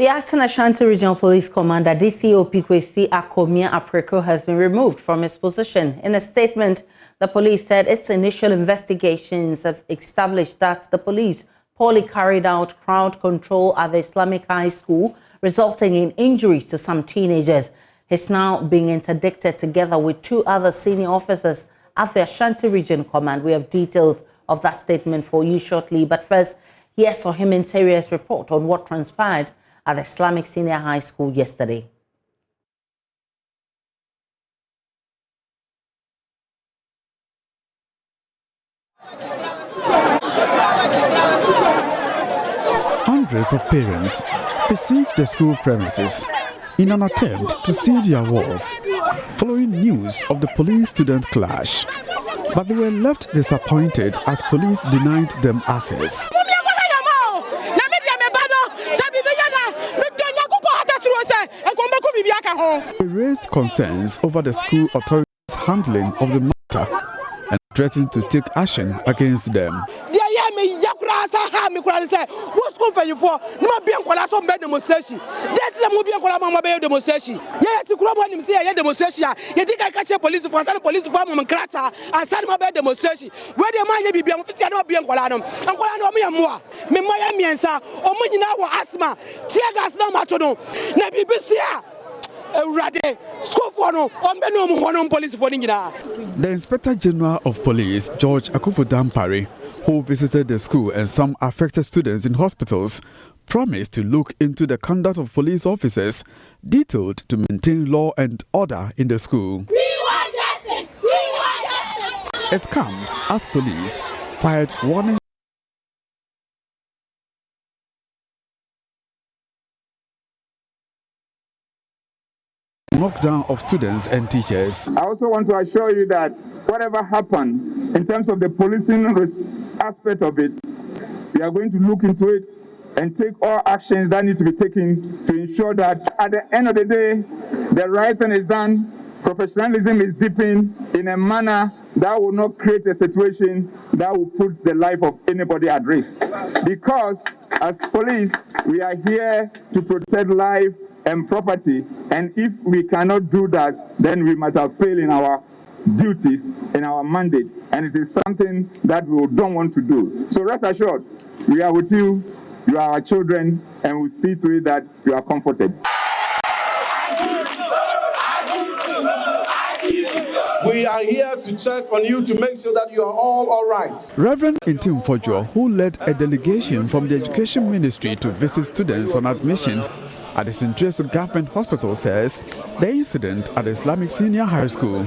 The acting Ashanti Regional Police Commander, DCOP Kwesi Akomia Apreko, has been removed from his position. In a statement, the police said its initial investigations have established that the police poorly carried out crowd control at the Islamic High School, resulting in injuries to some teenagers. He's now being interdicted together with two other senior officers at the Ashanti Region Command. We have details of that statement for you shortly. But first, here's Ohim Interior's report on what transpired at the Islamic Senior High School yesterday. Hundreds of parents besieged the school premises in an attempt to seal their walls following news of the police-student clash. But they were left disappointed as police denied them access. They raised concerns over the school authorities' handling of the matter and threatened to take action against them. The Inspector General of Police, George Akufu-Dampare, who visited the school and some affected students in hospitals, promised to look into the conduct of police officers detailed to maintain law and order in the school. We want justice! We want justice! It comes as police fired warning knockdown of students and teachers. I also want to assure you that whatever happened in terms of the policing aspect of it, we are going to look into it and take all actions that need to be taken to ensure that at the end of the day, the right thing is done, professionalism is deepened in a manner that will not create a situation that will put the life of anybody at risk. Because as police, we are here to protect life and property, and if we cannot do that, then we might have failed in our duties, in our mandate, and it is something that we don't want to do. So rest assured, we are with you, you are our children, and we'll see to it that you are comforted. We are here to check on you to make sure that you are all right. Reverend Intim Fojo, who led a delegation from the Education Ministry to visit students on admission at the Central Government Hospital, says the incident at the Islamic Senior High School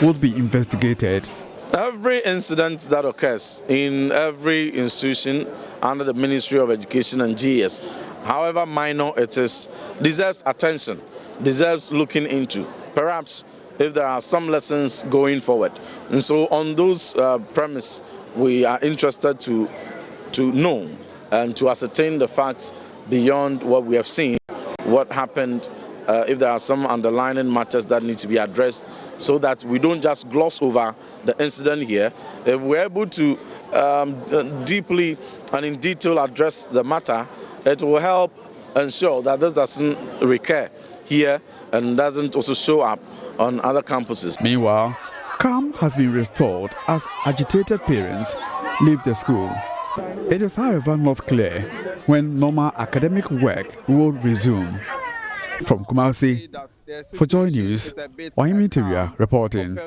would be investigated. Every incident that occurs in every institution under the Ministry of Education and GS, however minor it is, deserves attention, deserves looking into. Perhaps if there are some lessons going forward. And so on those premises, we are interested to know and to ascertain the facts beyond what we have seen, what happened, if there are some underlying matters that need to be addressed, so that we don't just gloss over the incident here. If we're able to deeply and in detail address the matter, it will help ensure that this doesn't recur here and doesn't also show up on other campuses. Meanwhile, calm has been restored as agitated parents leave the school. It is, however, not clear when normal academic work will resume. From Kumasi, for JoyNews, Ohim Interior reporting.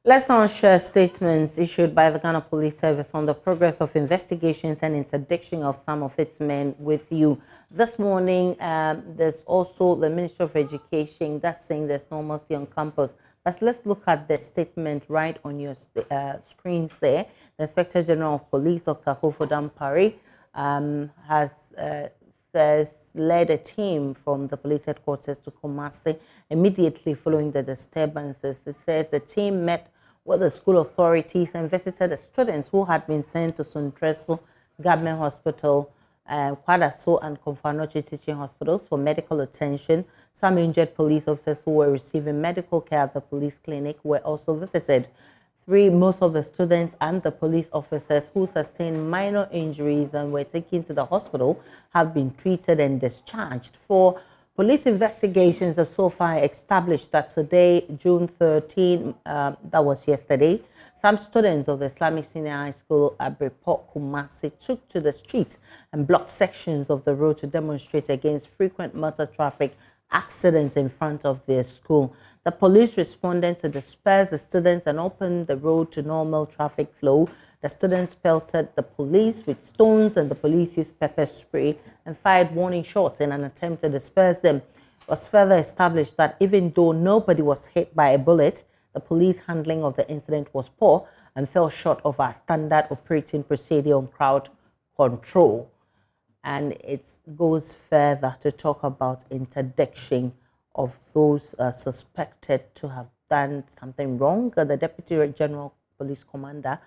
Let's now share statements issued by the Ghana Police Service on the progress of investigations and interdiction of some of its men with you. This morning, there's also the Ministry of Education that's saying there's normalcy on campus. But let's look at the statement right on your screens there. The Inspector General of Police, Dr. Akufu-Dampare, has led a team from the police headquarters to Kumasi immediately following the disturbances. It says the team met with the school authorities and visited the students who had been sent to Suntreso Government Hospital, Kwadaso and Komfanochi teaching hospitals for medical attention. Some injured police officers who were receiving medical care at the police clinic were also visited. Most of the students and the police officers who sustained minor injuries and were taken to the hospital have been treated and discharged. For police investigations have so far established that today, June 13, that was yesterday, some students of the Islamic Senior High School at Report Kumasi took to the streets and blocked sections of the road to demonstrate against frequent motor traffic accidents in front of their school. The police responded to disperse the students and open the road to normal traffic flow. The students pelted the police with stones and the police used pepper spray and fired warning shots in an attempt to disperse them. It was further established that even though nobody was hit by a bullet, the police handling of the incident was poor and fell short of our standard operating procedure on crowd control. And it goes further to talk about interdiction of those suspected to have done something wrong. The Deputy General Police Commander,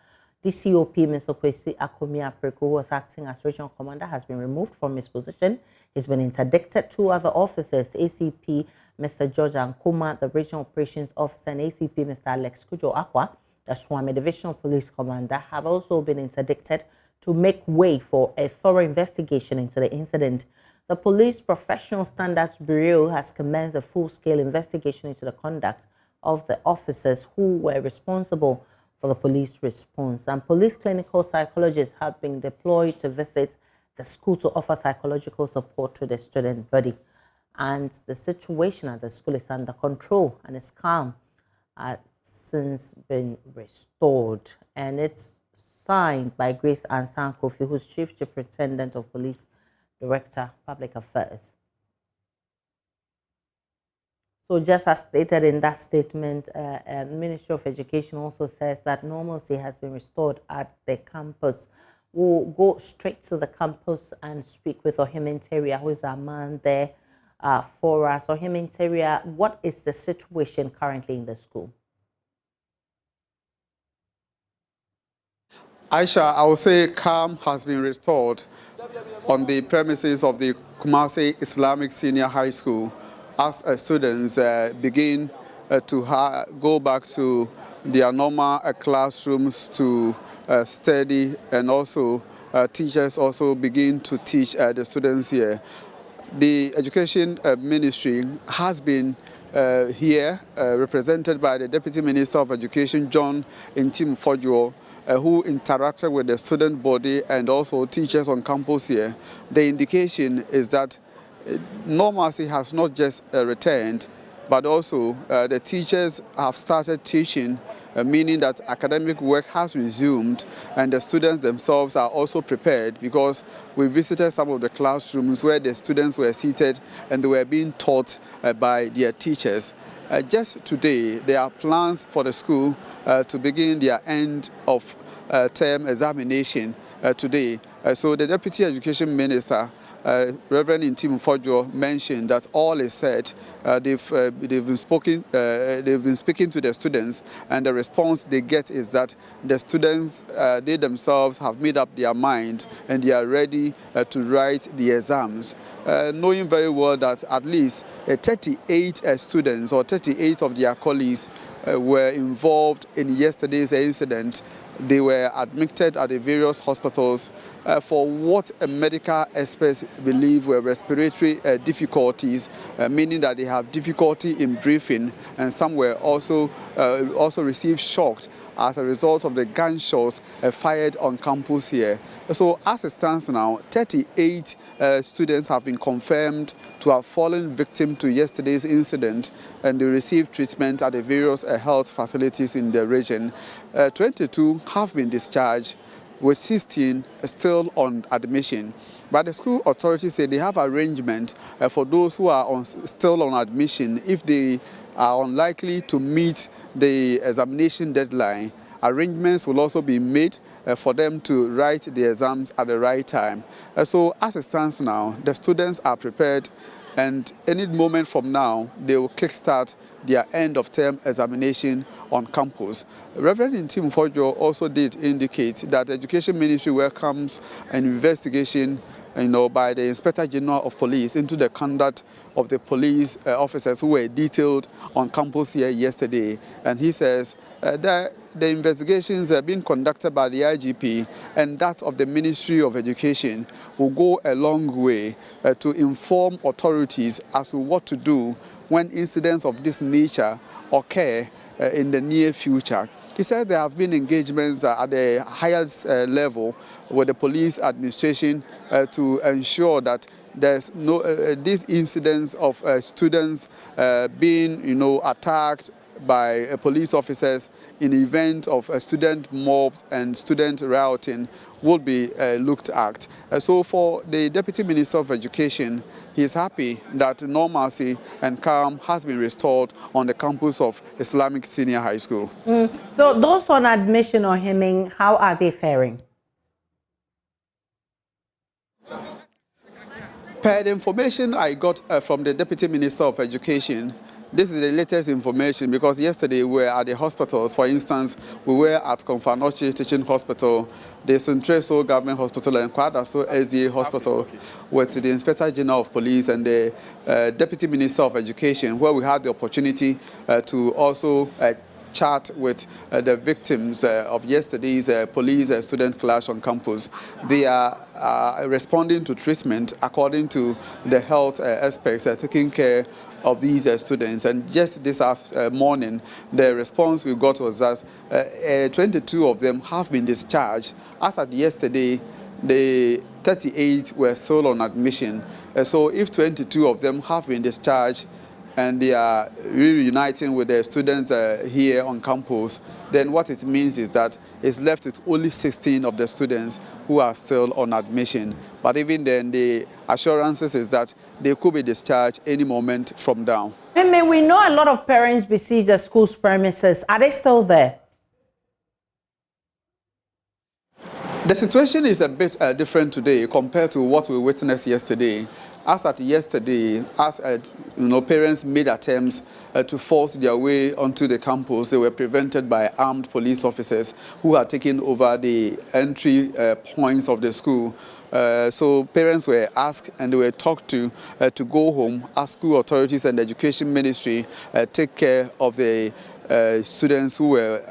DCOP Mr. Kwesi Akomia-Apreku, who was acting as Regional Commander, has been removed from his position. He's been interdicted. Two other officers, ACP Mr. George Ankuma, the Regional Operations Officer, and ACP Mr. Alex Kujo Akwa, the Swami Divisional Police Commander, have also been interdicted to make way for a thorough investigation into the incident. The Police Professional Standards Bureau has commenced a full-scale investigation into the conduct of the officers who were responsible for the police response. And police clinical psychologists have been deployed to visit the school to offer psychological support to the student body. And the situation at the school is under control and is calm, since been restored. And it's signed by Grace Ansan Kofi, who's Chief Superintendent of Police, Director, Public Affairs. So just as stated in that statement, the Ministry of Education also says that normalcy has been restored at the campus. We'll go straight to the campus and speak with Ohiminteria, who is our man there for us. Ohiminteria, what is the situation currently in the school? Aisha, I will say calm has been restored on the premises of the Kumasi Islamic Senior High School as students begin to go back to their normal classrooms to study, and also teachers also begin to teach the students here. The Education Ministry has been here, represented by the Deputy Minister of Education, John Ntimfodwo, who interacted with the student body and also teachers on campus here. The indication is that normalcy has not just returned, but also the teachers have started teaching, meaning that academic work has resumed, and the students themselves are also prepared, because we visited some of the classrooms where the students were seated and they were being taught by their teachers. Just today, there are plans for the school to begin their end of term examination today. So the Deputy Education Minister, Reverend Ntimfodwo, mentioned that all is set. They've been speaking to the students, and the response they get is that the students, they themselves have made up their mind and they are ready to write the exams, knowing very well that at least 38 students or 38 of their colleagues were involved in yesterday's incident. They were admitted at the various hospitals for what medical experts believe were respiratory difficulties, meaning that they have difficulty in breathing, and some were also received shock as a result of the gunshots fired on campus here. So as it stands now, 38 students have been confirmed to have fallen victim to yesterday's incident, and they received treatment at the various health facilities in the region. 22 have been discharged, with 16 still on admission. But the school authorities say they have arrangement for those who are still on admission. If they are unlikely to meet the examination deadline, arrangements will also be made for them to write the exams at the right time. So as it stands now, the students are prepared, and any moment from now, they will kickstart their end-of-term examination on campus. Reverend Ntimfodwo also did indicate that the Education Ministry welcomes an investigation by the Inspector General of Police into the conduct of the police officers who were detailed on campus here yesterday. And he says that the investigations are being conducted by the IGP and that of the Ministry of Education will go a long way to inform authorities as to what to do when incidents of this nature occur in the near future. He says there have been engagements at the highest level with the police administration to ensure that there's no these incidents of students being attacked by police officers in the event of student mobs and student rioting will be looked at. So for the Deputy Minister of Education, he is happy that normalcy and calm has been restored on the campus of Islamic Senior High School. So those on admission or hemming, how are they faring? Per the information I got from the Deputy Minister of Education, this is the latest information because yesterday we were at the hospitals. For instance, we were at Konfanoche Teaching Hospital, the Suntreso Government Hospital, and Kwadaso SDA Hospital with the Inspector General of Police and the Deputy Minister of Education, where we had the opportunity to also chat with the victims of yesterday's police student clash on campus. They are responding to treatment according to the health experts taking care of these students. And just this morning, the response we got was that 22 of them have been discharged. As at yesterday, the 38 were still on admission. So if 22 of them have been discharged and they are reuniting with the students here on campus, then what it means is that it's left with only 16 of the students who are still on admission. But even then, the assurances is that they could be discharged any moment from now. And we know a lot of parents besiege the school's premises. Are they still there? The situation is a bit different today compared to what we witnessed yesterday. As at yesterday, parents made attempts to force their way onto the campus. They were prevented by armed police officers who had taken over the entry points of the school. So parents were asked and they were talked to go home as school authorities and the education ministry take care of the students who were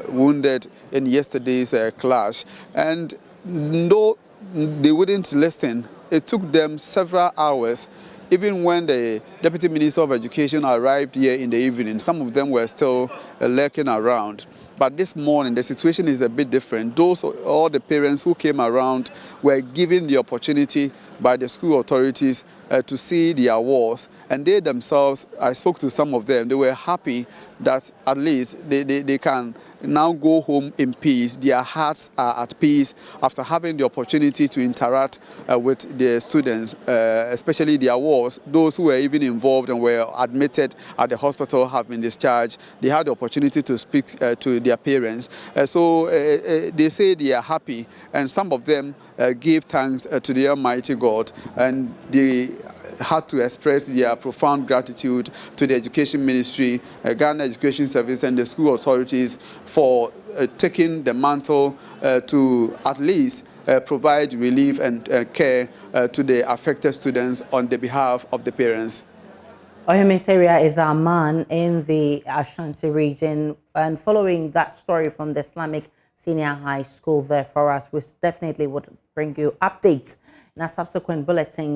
wounded in yesterday's clash. And no, they wouldn't listen. It took them several hours. Even when the Deputy Minister of Education arrived here in the evening, some of them were still lurking around. But this morning, the situation is a bit different. All the parents who came around were given the opportunity by the school authorities to see their walls. And they themselves, I spoke to some of them, they were happy that at least they can now go home in peace. Their hearts are at peace after having the opportunity to interact with the students, especially their wards. Those who were even involved and were admitted at the hospital have been discharged. They had the opportunity to speak to their parents. So they say they are happy, and some of them gave thanks to the Almighty God, and they had to express their profound gratitude to the Education Ministry, Ghana Education Service and the school authorities for taking the mantle to at least provide relief and care to the affected students on the behalf of the parents. Ohementeria is our man in the Ashanti region, and following that story from the Islamic Senior High School there for us, we definitely would bring you updates in a subsequent bulletin.